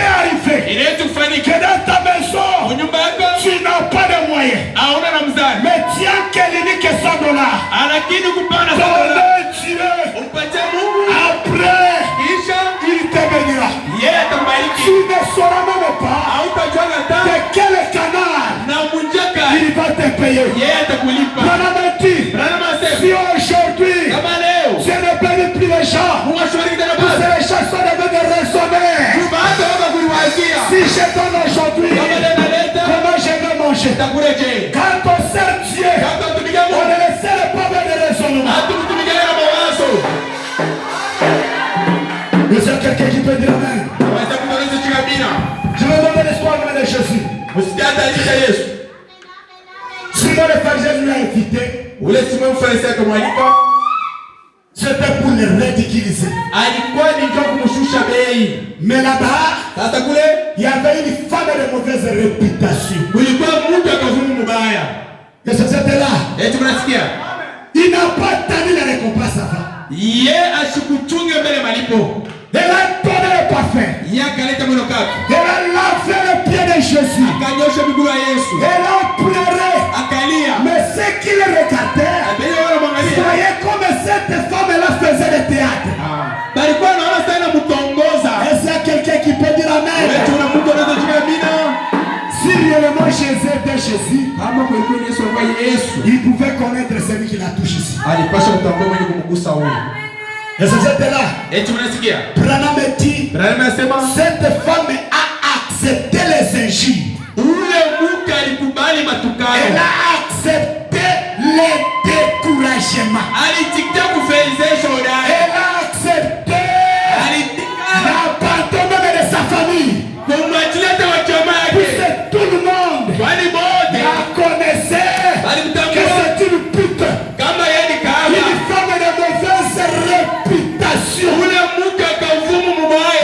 peut arriver que dans ta maison, tu n'as pas de moyens. Mais tiens quel unique $100. Donne Dieu. Après, il te bénira. Tu ne sauras même pas de quel canal il va te payer. Si aujourd'hui, je ne bénis plus les gens, parce que les gens sont devenus raisonnés. Si je donne aujourd'hui, comment je vais manger? Quand on sert Dieu, on ne le sert pas de raisonnement. Est-ce qu'il y a quelqu'un qui peut dire amen? Je vais donner l'espoir de Jésus. Simon le pharisien lui a invité. C'était pour le ridiculiser. Mais là-bas, il y avait une femme de mauvaise réputation. Et c'était là. Il n'a pas tenu la récompense avant. Elle a donné le parfum. Elle a lavé le pied de Jésus. Elle a pleuré. Mais ce qu'il regardait, voyez comme cette femme-là faisait le théâtre. Est-ce qu'il y a quelqu'un qui peut dire amen? Si réellement Jésus était Jésus, il pouvait connaître celui qui la touche ici. Et c'était là. Branham dit, cette femme a accepté les injures. Elle a accepté les découragements. Elle a accepté l'abandon de sa famille. Puisque tout le monde la connaissait que c'est une pute. Une femme de mauvaise réputation.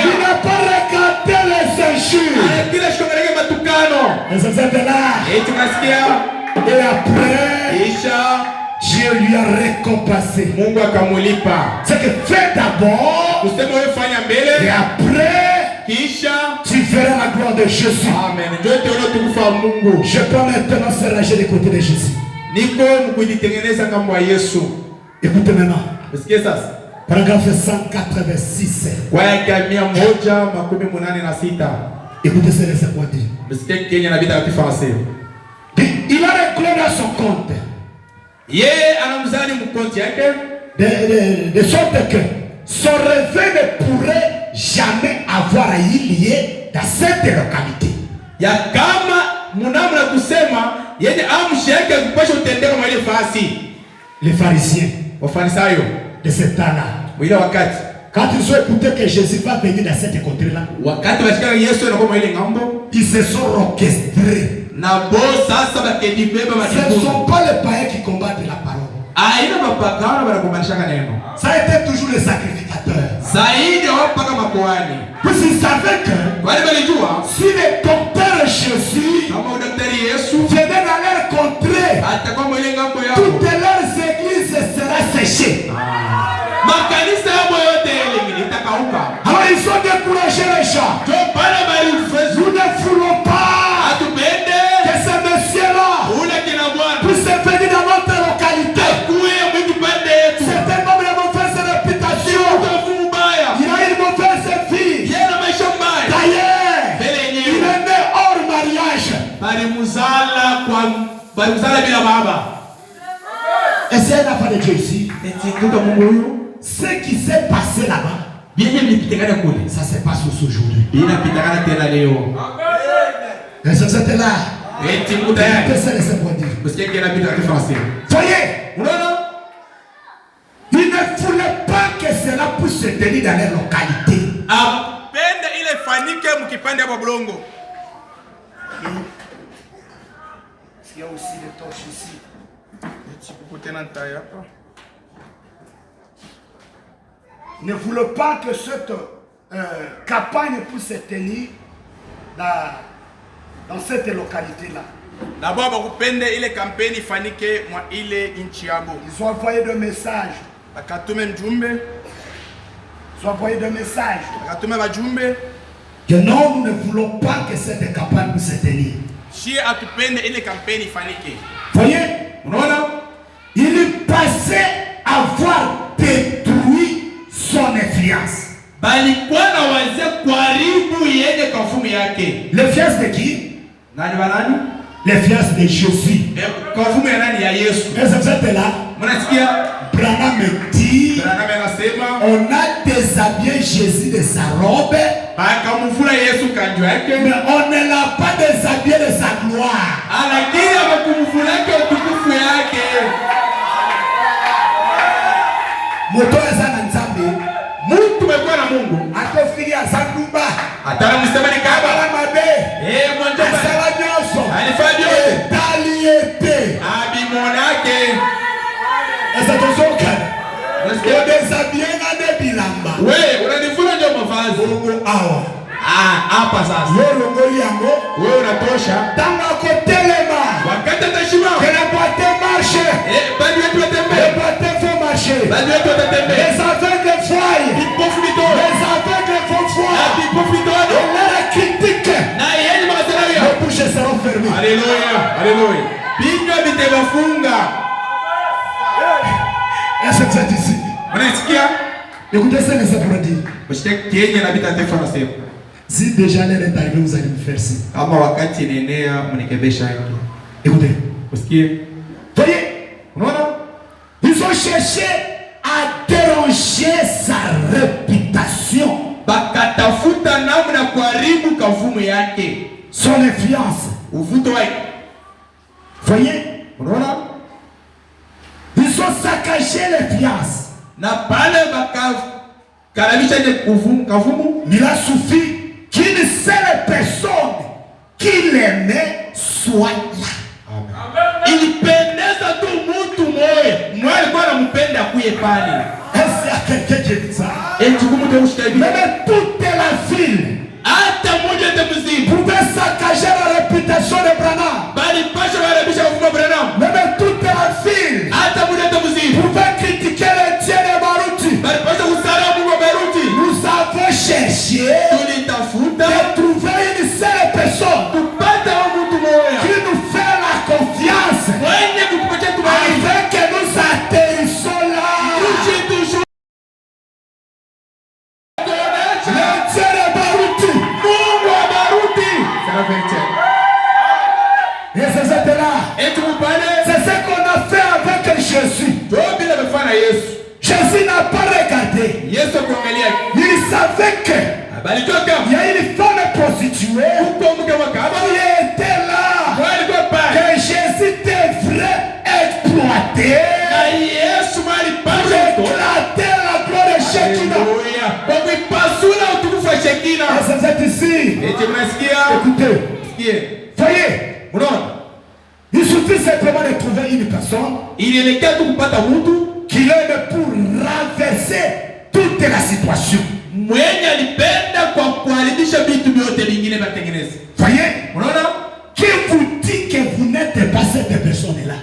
Il n'a pas regardé les injures. Et c'était là. Et après, Dieu lui a récompensé. C'est que fais d'abord. Et après, tu verras la gloire de Jésus. Amen. Je peux maintenant se ranger des côtés de Jésus. Écoutez maintenant. Paragraphe 186. Écoutez ce que c'est quoi dire. Il a réglé dans son compte. De sorte que son revenu ne pourrait jamais avoir lié dans cette localité. Les pharisiens de ce temps-là, quand ils ont écouté que Jésus va venir dans cette contrée-là, ils se sont orchestrés. Ce ne sont pas les païens qui combattent la parole. Ça a été toujours les sacrificateurs. Puisqu'ils savaient que si les docteurs Jésus venaient dans leur contrée, toutes leurs églises seraient séchées. Alors ils ont découragé les gens. Nous ne voulons pas que ce monsieur-là puisse venir dans notre localité. C'est un homme de mauvaise réputation. Il a une mauvaise vie. D'ailleurs, il est né hors mariage. Et c'est un affaire de Dieu ici. Ce qui s'est passé là-bas, ça se passe aujourd'hui. Et c'était là. Voyez, il ne voulait pas que cela puisse se tenir dans les localités. Il y a aussi des torches ici. Ne voulait pas que cette campagne puisse se tenir dans cette localité-là. Ils ont envoyé des messages. Ils ont envoyé des messages. Que non, nous ne voulons pas que cette campagne puisse se tenir. Voyez, il pensait avoir détruit son influence. L'influence de qui? L'influence de Jésus. Est-ce que vous êtes là? Branham me dit, on a déshabillé Jésus de sa robe, mais on ne l'a pas déshabillé de sa gloire. Moto ezana nzambe, muntu mekwa na Mungu, atofiri azandumba, atala musemani kabala mabe, mwanjomba, asala nyoso, alifanya taliete, abimonake. Est-ce que tu es déshabillé dans des bilamba? Oui, on a des foules de mavazi. Hapa sasa. Wewe ngoli yango, wewe unatosha. Tanga kotelema. Wakati tashima. Kena boîte marche. Bali wetu watembe. Boîte faut marcher. Bali wetu watembe. Les aveugles voient. Les aveugles vont voir. On la critique. Na yeye mazarayo. Les bouches seront fermées. Alléluia. Alléluia. Binga bitebafunga. Est-ce que vous êtes ici? Écoutez ce que c'est pour dire. Si déjà l'air est arrivé, vous allez me faire ci. Écoutez. Voyez, ils ont cherché à déranger sa réputation, son influence. Voyez, ils ont saccagé l'influence. Il a suffi qu'une seule personne qui l'aimait soit là. Il pendait à tout le monde. Moi, est-ce qu'il y a quelqu'un qui dit ça? Même toute la ville pouvait saccager la réputation de Branham. Même toute la ville pouvait critiquer les dieux de Baruti. Nous avons cherché de trouver une seule personne qui nous fait la confiance afin que nous atterrissons là. Le Dieu de Baruti. Et c'est là. C'est ce qu'on a fait avec Jésus. Jésus n'a pas regardé. Il savait que il y a une femme prostituée qui était là. Que Jésus devrait exploiter pour éclater la gloire de Shekinah. Est-ce que vous êtes ici? Écoutez. Voyez. Il suffit simplement de trouver une personne qui l'aide pour renverser toute la situation. Voyez? Qui vous dit que vous n'êtes pas cette personne-là?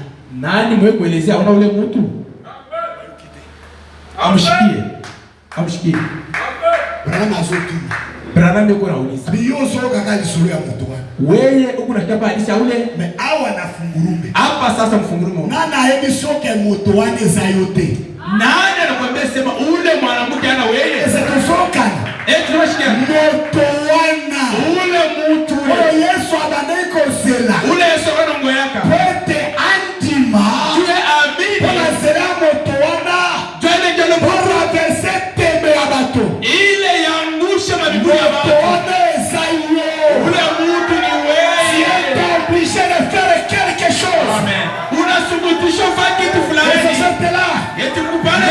Branham yuko nauliza. Biyoso kaka lisulu ya mtu wani. Wewe uko na chapa alisha ule. Me awa na fungurume. Hapa sasa mfungurume. Nana hebi soke mtu wani za yote. Nani anakuambia sema ule mwanamke ana wewe? Sasa tusoka. Tunashikia. Mtu wana. Ule mtu. Kwa Yesu abaneko zela. Ule Yesu wana ngoyaka. Pete antima. Tuwe amini. Kwa zela mtu wana. Twende jana bora versete me abato. Ile yangusha mabibu ya baba. Ule mtu ni wewe. Si est obligé de faire quelque chose. Amen. Unasubutisha fanya kitu fulani. Sasa là. Yetu kupana.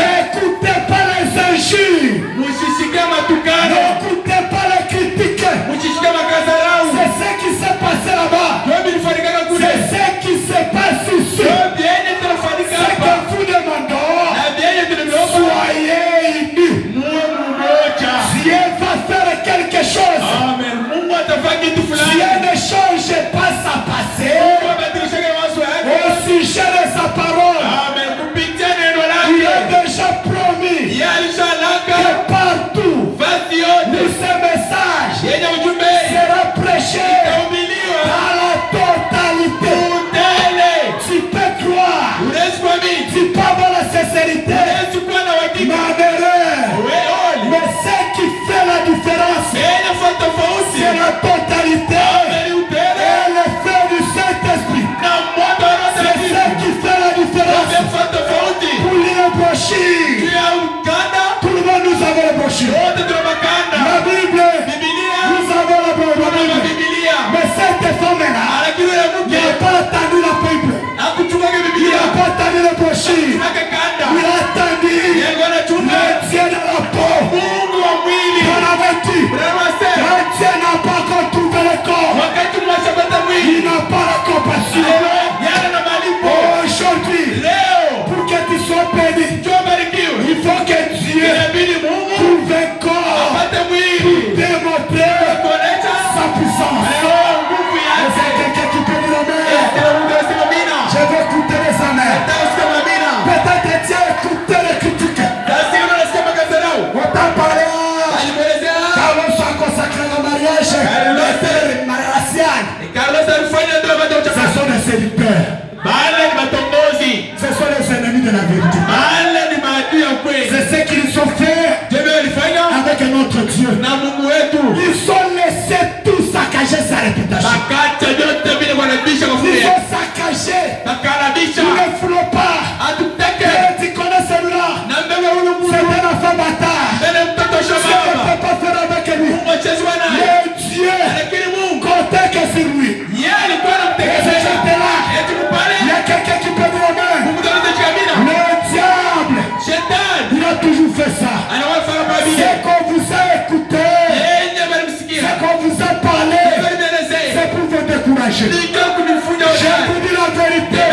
décourager. Je vous dis la vérité.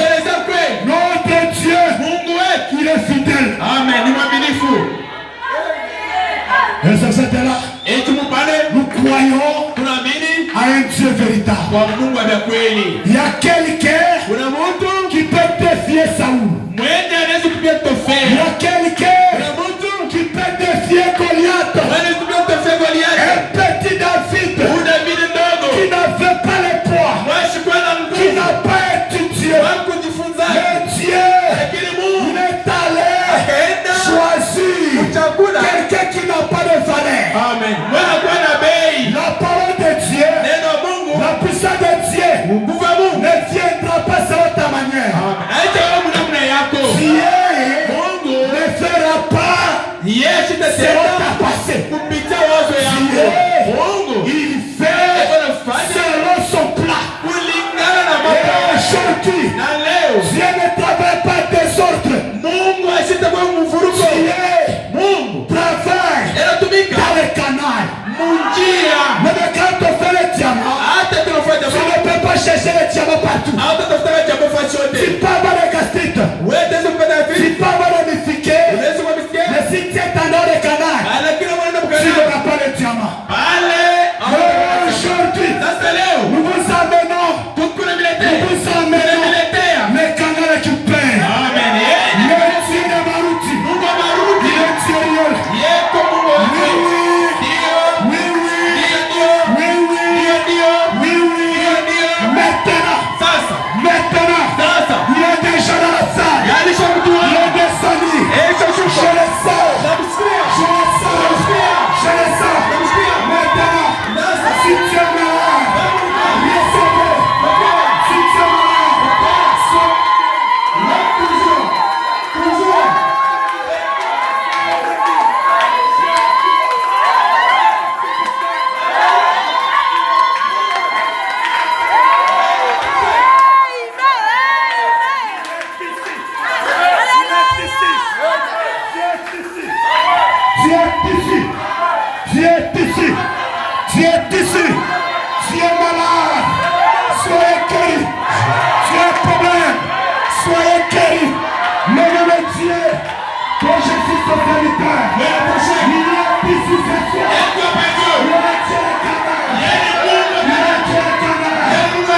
Notre Dieu, il est fidèle. Amen. Et ça c'est là. Nous croyons à un Dieu véritable. Il y a quelqu'un qui peut défier Saoul. Il y a quelqu'un qui peut défier Goliath. Un petit David qui n'avait pas le poids, qui n'a pas étudié. Le Dieu, il est allé choisir quelqu'un qui n'a pas de valeur. Amen. La parole de Dieu, la puissance de Dieu ne viendra pas selon ta manière. Dieu ne fera pas selon ta passé. Dieu, il fait selon son plan. Et aujourd'hui, Dieu ne travaille pas désordre. Dieu travaille dans le canal. Même quand on fait le diamant, tu ne peux pas chercher le diamant partout. Tu peux avoir le gastrite, tu peux avoir le mythique, mais si tu es dans le canal, tu n'auras pas le diamant. Aujourd'hui, nous vous amenons le canal du Père. Le Dieu de Marouti, il est sérieux. Maintenant, il est déjà dans la salle. Il est descendu. Je le sens. Maintenant, si tu es malade, recevez. Si tu es malade, sois toujours. Tu es ici, tu es malade, soyez guéri. Tu as un problème, soyez guéri. Mais le Dieu, dont je suis son serviteur, il est ici ce soir. Il est Dieu le canal.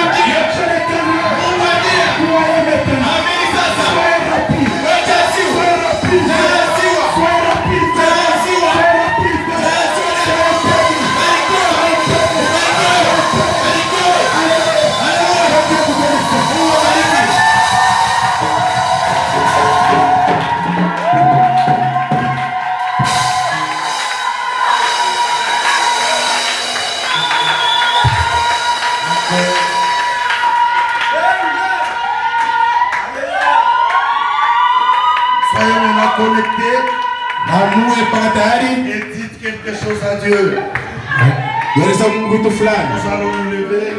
Il est Dieu le canal. Croyez maintenant. Soyez rapide. Soyez rapide. Soyez rapide. Soyez maintenant connectés et dites quelque chose à Dieu. Nous allons nous lever.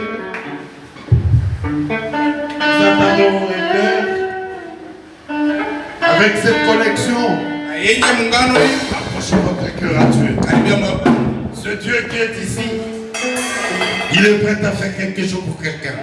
Nous attendons un Père. Avec cette connexion, approchez votre cœur à Dieu. Ce Dieu qui est ici, il est prêt à faire quelque chose pour quelqu'un.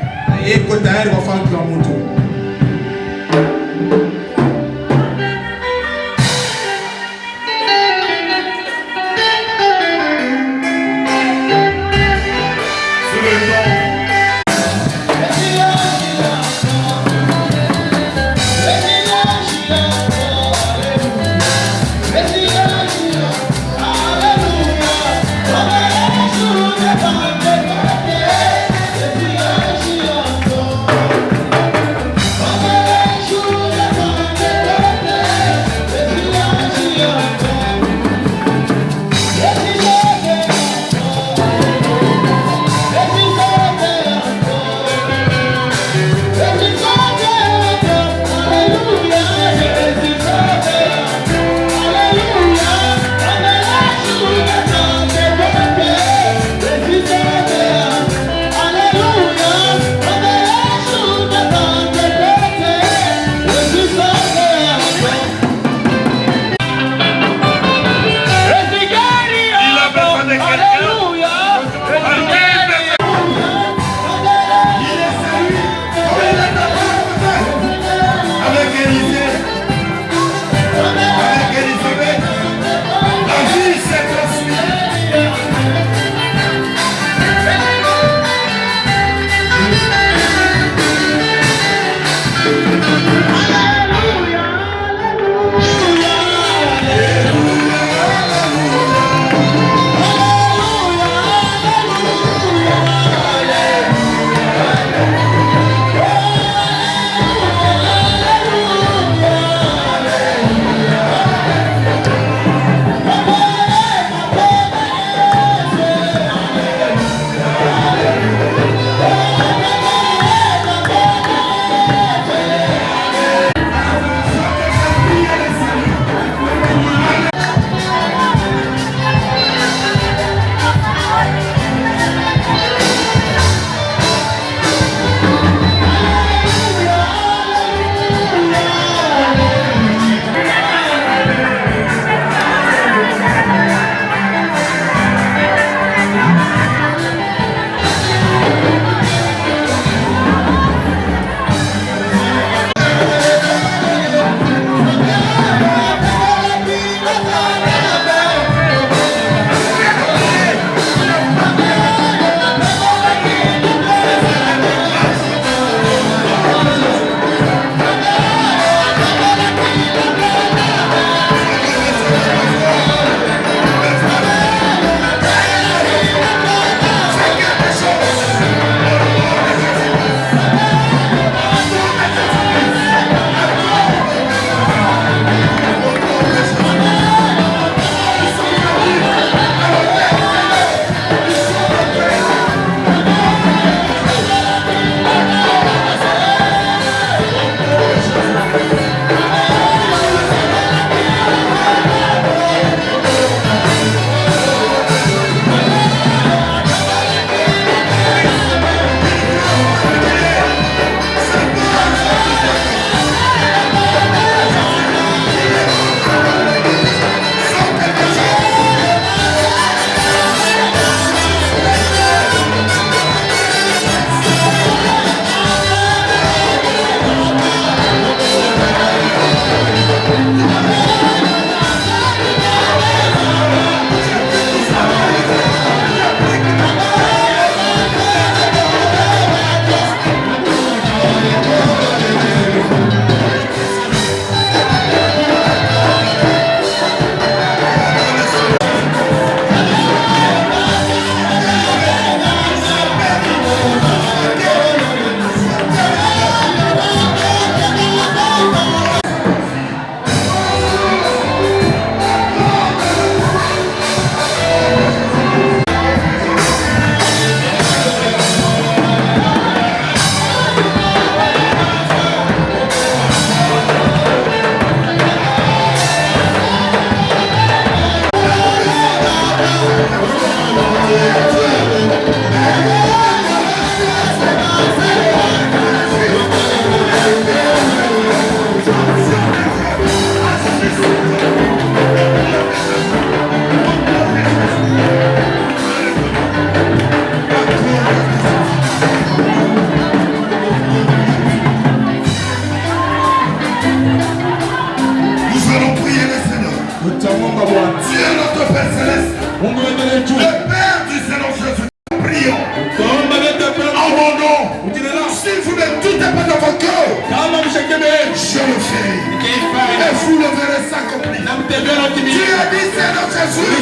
vous le verrez s'accomplir. Tu as dit, Seigneur Jésus,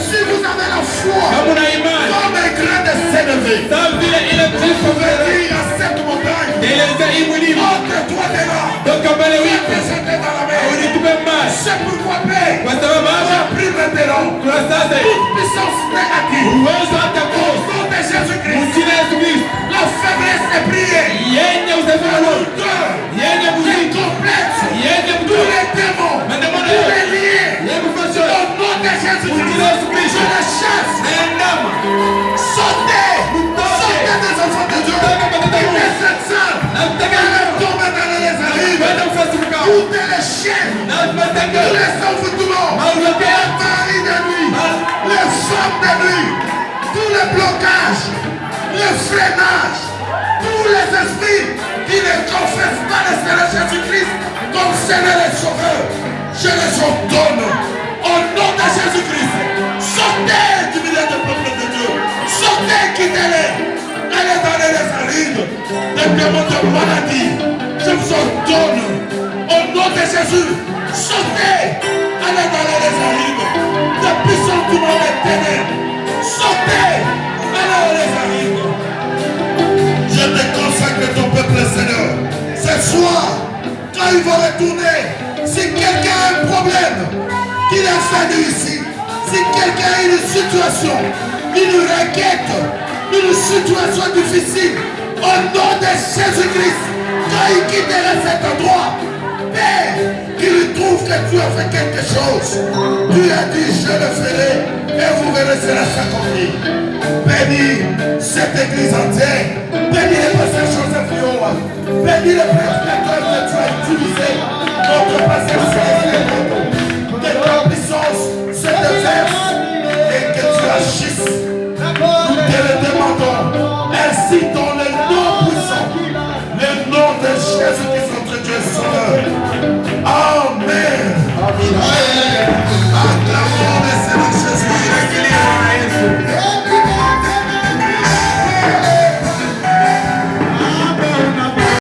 si vous avez la foi comme un grain de sénévé, vous pouvez dire à cette montagne, entre-toi de là, jeter dans la mer. C'est pourquoi Père, tu as pris maintenant toute puissance négative. Au nom de Jésus-Christ, la faiblesse est priée. La lourdeur, les complexes, tous les démons, tous les liens. Au nom de Jésus-Christ, je les chasse. Sautez des enfants de Dieu. Qui laissent ça. Elle tombe dans les arrives. Toutes les chaînes, tous les envoûtements, les maris de nuit, les femmes de nuit, tous les blocages, les freinages, tous les esprits qui ne confessent pas le Seigneur Jésus-Christ comme Seigneur et Sauveur, je les ordonne au nom de Jésus-Christ. Sortez du milieu du peuple de Dieu. Sortez, quittez-les. Allez dans les arrives, les démons de maladie. Je vous ordonne au nom de Jésus. Sortez. Allez dans les arrives. Les puissants du monde des ténèbres. Sortez. Allez les arrives. Je te consacre ton peuple, Seigneur. Ce soir, quand il va retourner, si quelqu'un a un problème, qu'il a fallu ici, si quelqu'un a une situation, une requête, une situation difficile, au nom de Jésus-Christ, quand il quittera cet endroit, Père, qu'il trouve que tu as fait quelque chose. Tu as dit, je le ferai, et vous verrez cela s'accomplir. Bénis cette église entière, bénis les pasteurs Joseph Yoa, bénis les prêtres.